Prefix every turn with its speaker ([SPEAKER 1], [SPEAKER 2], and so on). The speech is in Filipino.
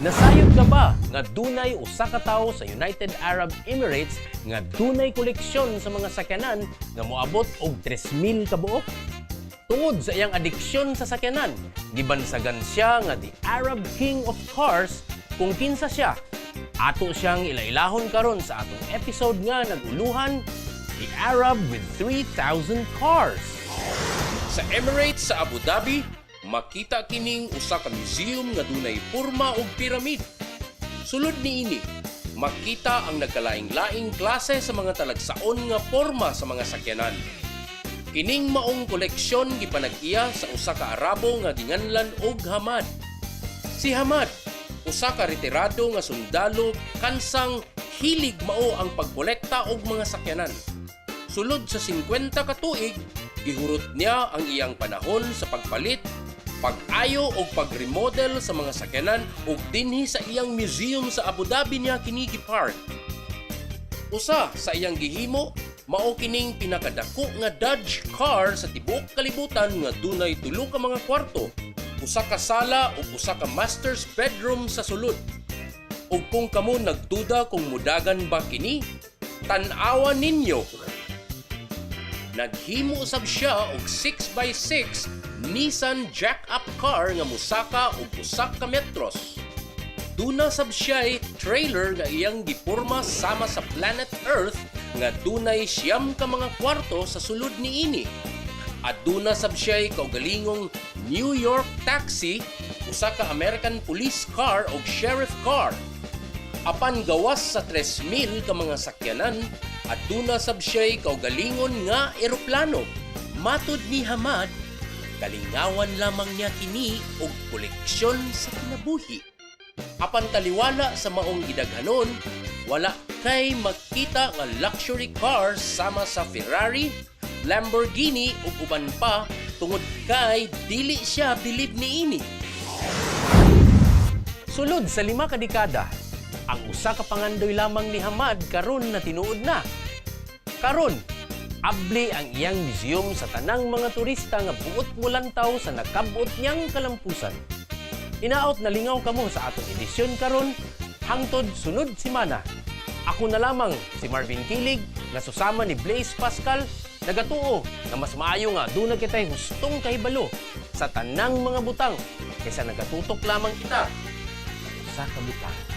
[SPEAKER 1] Nasayod ka ba nga dunay usa ka tawo sa United Arab Emirates nga dunay koleksyon sa mga sakyanan nga moabot og 3,000 ka buok? Tungod sa iyang adiksyon sa sakyanan, gibansagan siya nga the Arab King of Cars kung kinsa siya. Ato siyang ilailahon karon sa atong episode nga naguluhan, The Arab with 3,000 Cars. Sa Emirates sa Abu Dhabi, makita kining usa ka museum nga dunay porma og piramid. Sulod niini, makita ang nagkalaing-laing klase sa mga talagsaon nga porma sa mga sakyanan. Kining maong koleksyon gipanag-iya sa usa ka Arabo nga ginganlan og Hamad. Si Hamad, usa ka retirado nga sundalo kansang hilig mao ang pagkolekta og mga sakyanan. Sulod sa 50 ka tuig, gihurot niya ang iyang panahon sa pagpalit, pag-ayo o pag-remodel sa mga sakyanan ug dinhi sa iyang museum sa Abu Dhabi niya kini gipark. Usa sa iyang gihimo, mao kining pinakadako nga Dodge car sa tibuok kalibutan nga dunay 3 ka mga kwarto, usa ka sala ug usa ka master's bedroom sa sulod. Ug kung kamo nagduda kung mudagan ba kini, tan-awan ninyo. Naghimo usab siya og 6x6 Nissan jack-up car nga musaka og usak ka metros. Duna sab siya trailer nga iyang giporma sama sa planet Earth nga dunay 9 ka mga kwarto sa sulod niini. At duna sab siya kaugalingong New York taxi, usa ka American police car og sheriff car. Apan gawas sa 3,000 ka mga sakyanan, at duna sab siya kaugalingon nga eroplano. Matud ni Hamad, kalingawan lamang niya kini og koleksyon sa kinabuhi. Apan taliwala sa maong gidaghanon, wala kay makita nga luxury cars sama sa Ferrari, Lamborghini ug uban pa tungod kay dili siya bilib niini. Sulod sa 5 ka dekada, ang usa ka pangandoy lamang ni Hamad karon na tinuod na. Karon, abli ang iyang museum sa tanang mga turista nga buot mulantaw sa nakabot niyang kalampusan. Inaot na lingaw kamo sa atong edisyon karon hangtod sunod semana. Ako na lamang si Marvin Kilig nga susama ni Blaze Pascal nagatuo nga mas maayo nga dunay kitay hustong kahibalo sa tanang mga butang kaysa nagatutok lamang kita sa kabutang.